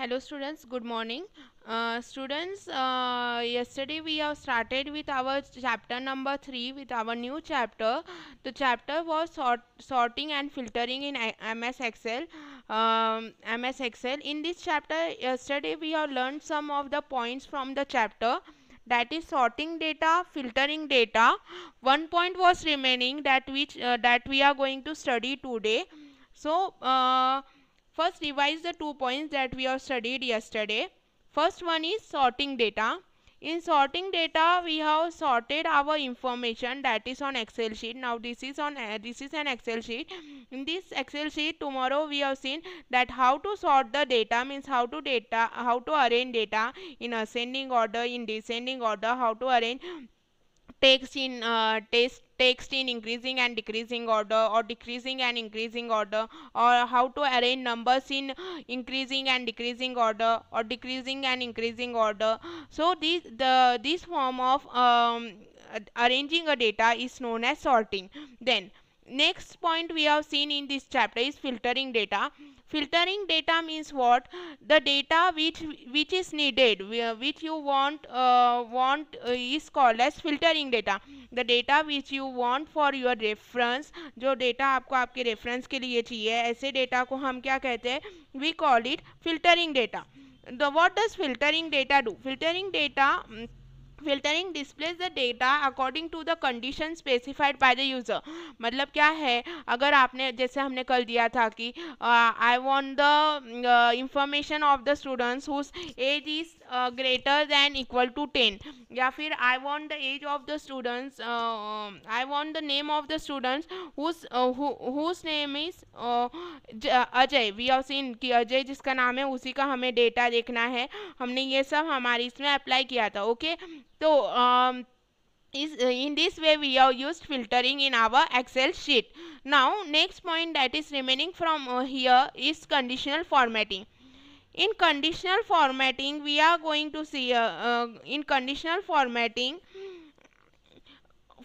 Hello students, good morning. Students, yesterday we have started with our chapter number 3 with our new chapter. The chapter was sorting and filtering in MS Excel. MS Excel. In this chapter, yesterday we have learned some of the points from the chapter, that is sorting data, filtering data. One point was remaining that we are going to study today. So first revise the 2 points that we have studied yesterday. First one is sorting data. In sorting data, we have sorted our information, that is on Excel sheet. Now this is an Excel sheet. In this Excel sheet, tomorrow we have seen that how to sort the data, means how to arrange data in ascending order, in descending order, how to arrange text in increasing and decreasing order, or decreasing and increasing order, or how to arrange numbers in increasing and decreasing order, or decreasing and increasing order. So this form of arranging a data is known as sorting. Then next point we have seen in this chapter is filtering data. Filtering data means what? The data which is needed, which you want is called as filtering data. The data which you want for your reference, जो data आपको आपके reference के लिए चाहिए, ऐसे data को हम क्या कहते हैं? We call it filtering data. What does filtering data do? Filtering displays the data according to the condition specified by the user. मतलब क्या है, अगर आपने जैसे हमने कल दिया था कि I want the information of the students whose age is greater than equal to 10, या फिर I want the age of the students, I want the name of the students whose name is Ajay. We have seen कि अजय जिसका नाम है उसी का हमें data देखना है. हमने ये सब हमारी इसमें अप्लाई किया था. ओके, तो in this way we have used filtering in our Excel sheet. Now next point that is remaining from here is conditional formatting. In conditional formatting we are going to see in conditional formatting,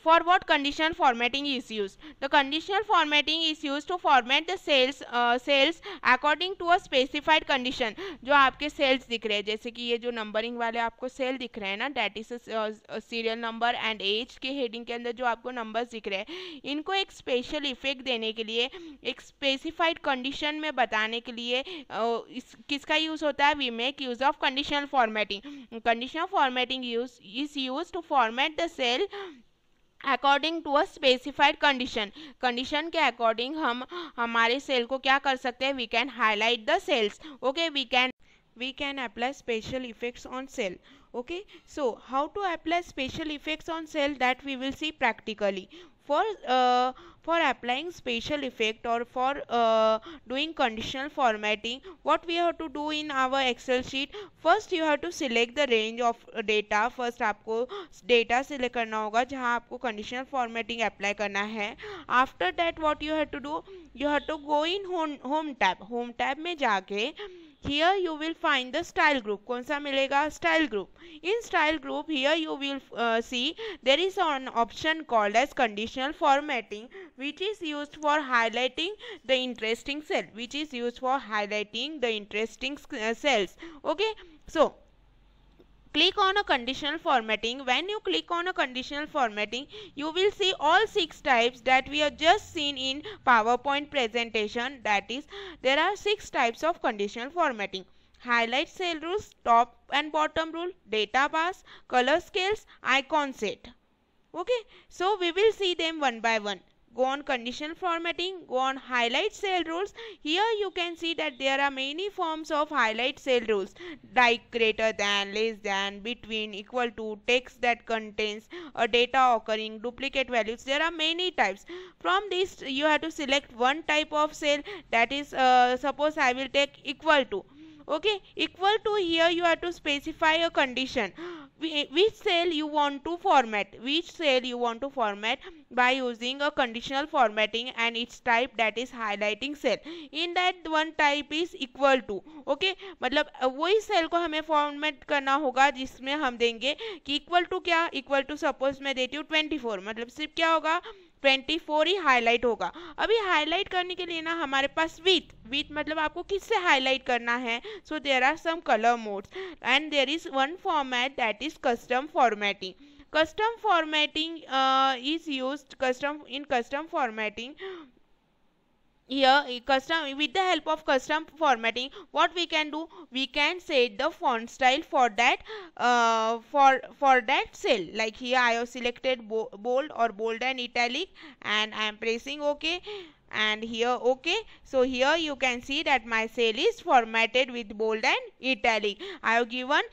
for what conditional formatting is used? The conditional formatting is used to format the cells according to a specified condition. जो आपके cells दिख रहे हैं, जैसे कि ये जो numbering वाले आपको सेल दिख रहे हैं ना, that is serial number and age के हेडिंग के अंदर जो आपको नंबर्स दिख रहे हैं, इनको एक स्पेशल इफेक्ट देने के लिए, एक स्पेसिफाइड कंडीशन में बताने के लिए किसका यूज होता है? We make use of conditional formatting. Conditional formatting is use to format the cell according to a specified condition. Condition के अकॉर्डिंग हम हमारे सेल को क्या कर सकते हैं? We can highlight the cells. Okay, we can apply special effects on cell. Okay, so how to apply special effects on cell, that we will see practically. For applying special effect or for doing conditional formatting, what we have to do in our Excel sheet, first you have to select the range of data. First आपको data select करना होगा जहाँ आपको conditional formatting apply करना है. After that what you have to do, you have to go in home tab में जाके here you will find the style group. कौन सा मिलेगा? style group. In style group here you will see there is an option called as conditional formatting, which is used for highlighting the interesting cells. Okay, so click on a conditional formatting. When you click on a conditional formatting, you will see all 6 types that we have just seen in PowerPoint presentation. That is, there are 6 types of conditional formatting: highlight cell rules, top and bottom rule, data bars, color scales, icon set. Okay, so we will see them one by one. Go on conditional formatting, go on highlight cell rules. Here you can see that there are many forms of highlight cell rules, like greater than, less than, between, equal to, text that contains a data occurring, duplicate values. There are many types. From this you have to select one type of cell, that is suppose I will take equal to. Okay, equal to, here you have to specify a condition, which cell you want to format by using a conditional formatting, and its type, that is highlighting cell. In that one type is equal to. Okay, मतलब वही cell को हमें format करना होगा जिसमें हम देंगे कि इक्वल टू क्या, इक्वल टू सपोज मैं देती हूँ 24, मतलब सिर्फ क्या होगा, 24 ही हाईलाइट होगा। अभी हाईलाइट करने के लिए ना हमारे पास विथ मतलब आपको किससे हाईलाइट करना है, so there are some colour modes and there is one format that is custom formatting. Custom formatting is used custom formatting. Here custom, with the help of custom formatting, what we can do, we can set the font style for that for that cell. Like here I have selected bold or bold and italic, and I am pressing OK, and here OK. So here you can see that my cell is formatted with bold and italic. I have given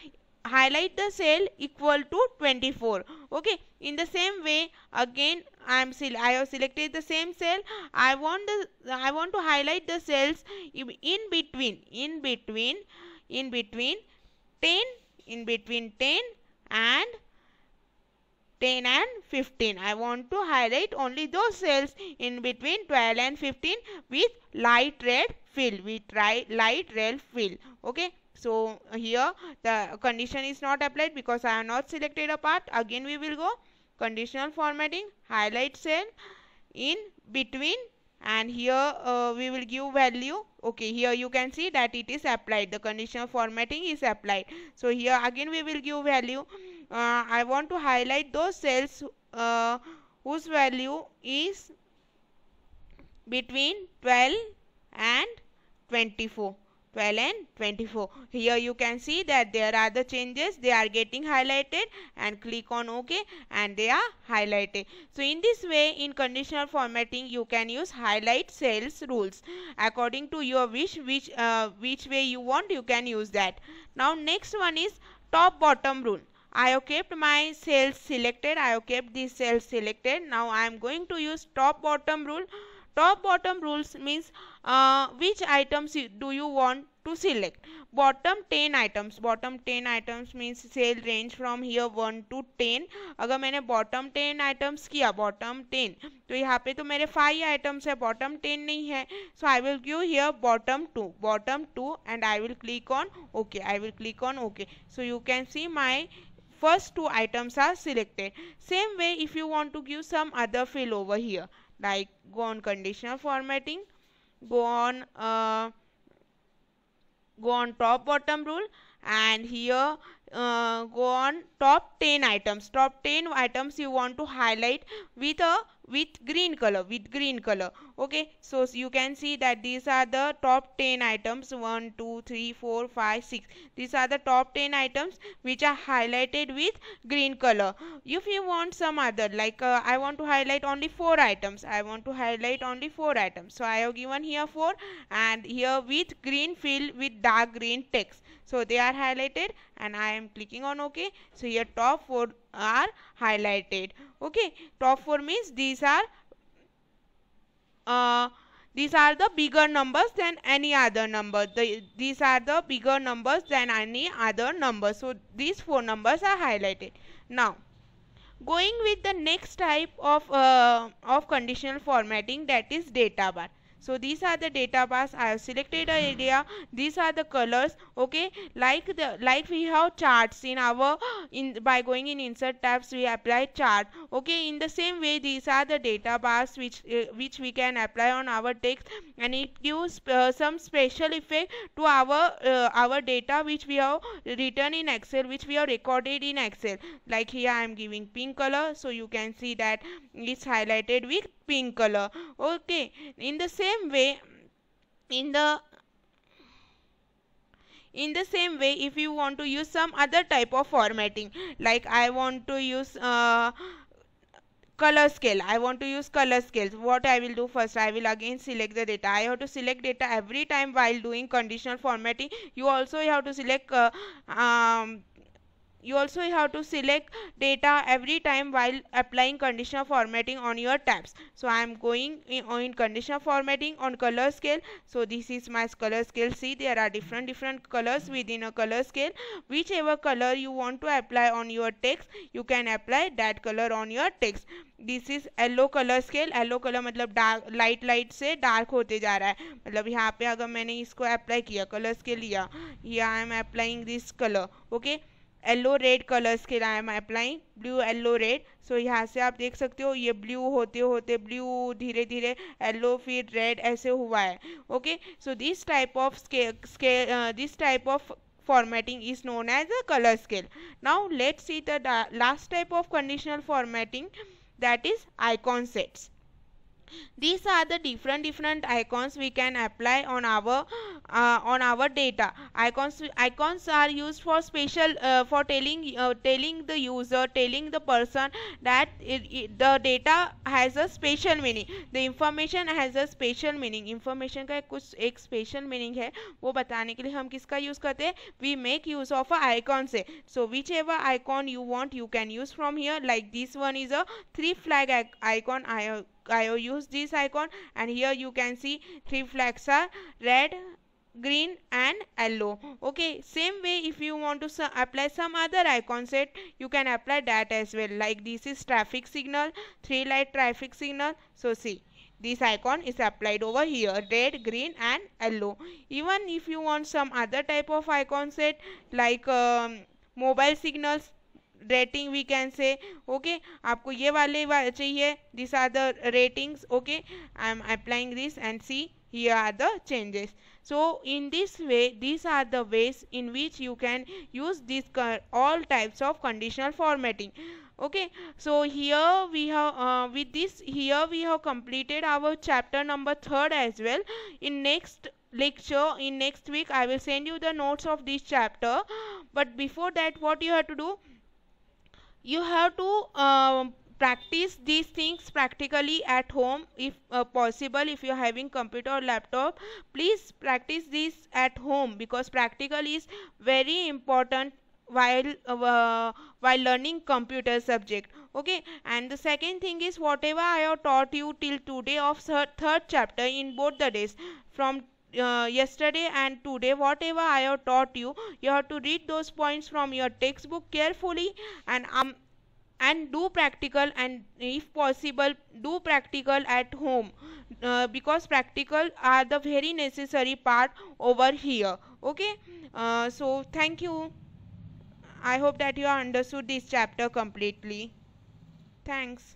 highlight the cell equal to 24. Okay, in the same way again I have selected the same cell. I want to highlight the cells in between 10 and 10 and 15. I want to highlight only those cells in between 12 and 15 with light red fill, okay. So here the condition is not applied because I have not selected a part. Again we will go conditional formatting, highlight cell in between, and here we will give value. Okay, here you can see that it is applied, the conditional formatting is applied. So here again we will give value. I want to highlight those cells whose value is between 12 and 24. 12 and 24. Here you can see that there are the changes, they are getting highlighted, and click on OK and they are highlighted. So in this way, in conditional formatting you can use highlight cells rules according to your wish, which way you want you can use that. Now next one is top bottom rule. I have kept my cells selected, I have kept these cells selected. Now I am going to use top bottom rule. Top bottom rules means which items do you want to select. Bottom 10 items means cell range from here 1 to 10. अगर मैंने bottom 10 items किया, bottom 10, तो यहाँ पे तो मेरे 5 items है, bottom 10 नहीं है. So I will give here bottom 2 and I will click on OK. So you can see my first 2 items are selected. Same way if you want to give some other fill over here, like go on conditional formatting, go on top bottom rule, and here go on top 10 items. Top 10 items you want to highlight with green color, okay. So you can see that these are the top 10 items, 1 2 3 4 5 6. These are the top 10 items which are highlighted with green color. If you want some other, like I want to highlight only 4 items, so I have given here 4, and here with green fill with dark green text. So they are highlighted and I am clicking on OK. So here top 4 are highlighted. Okay, top 4 means these are the bigger numbers than any other number. These are the bigger numbers than any other number. So these 4 numbers are highlighted. Now going with the next type of conditional formatting, that is data bar. So these are the data bars. I have selected an area. These are the colors. Okay, like we have charts in our by going in insert tabs we apply chart. Okay, in the same way these are the data bars which we can apply on our text, and it gives some special effect to our data which we have written in Excel, which we have recorded in Excel. Like here I am giving pink color, so you can see that it's highlighted with pink color. Okay, in the same way if you want to use some other type of formatting, like I want to use color scale, what I will do first, I will again select the data. I have to select data every time while doing conditional formatting. You also have to select data every time while applying conditional formatting on your tabs. So I am going in conditional formatting on color scale. So this is my color scale. See, there are different colors within a color scale. Whichever color you want to apply on your text, you can apply that color on your text. This is yellow colour scale. Yellow colour मतलब dark, light से dark होते जा रहा है. मतलब यहाँ पे अगर मैंने इसको अप्लाई किया, कलर स्केल लिया, here I am applying this color. Okay, yellow red colour scale I am applying, blue yellow red. So यहाँ से आप देख सकते हो ये ब्लू होते होते ब्लू धीरे धीरे येलो फिर रेड ऐसे हुआ है. Okay, so this type of this type of formatting is known as a color scale. Now let's see the last type of conditional formatting, that is icon sets. These are the different icons we can apply on our data. Icons are used for special for telling the user, telling the person that the data has a special meaning, the information has a special meaning. Information का कुछ एक special meaning है, वो बताने के लिए हम किसका use करते हैं? We make use of a icon से. So whichever icon you want you can use from here. Like this one is a 3 flag icon. I use this icon, and here you can see 3 flags are red, green and yellow. Okay, same way if you want to apply some other icon set, you can apply that as well. Like this is traffic signal, 3 light traffic signal. So see, this icon is applied over here, red, green and yellow. Even if you want some other type of icon set like mobile signals, rating we can say. Okay, आपको ये वाले चाहिए, this are the ratings. Okay, I am applying this and see here are the changes. So in this way, these are the ways in which you can use this all types of conditional formatting. Okay, so here we have with this here we have completed our chapter number 3 as well. In next lecture, in next week, I will send you the notes of this chapter. But before that, what you have to do, you have to practice these things practically at home if possible. If you are having computer or laptop, please practice this at home, because practical is very important while learning computer subject. Okay, and the second thing is, whatever I have taught you till today of third chapter in both the days, from yesterday and today, whatever I have taught you, you have to read those points from your textbook carefully, and do practical, and if possible do practical at home, because practical are the very necessary part over here. Okay, so thank you. I hope that you have understood this chapter completely. Thanks.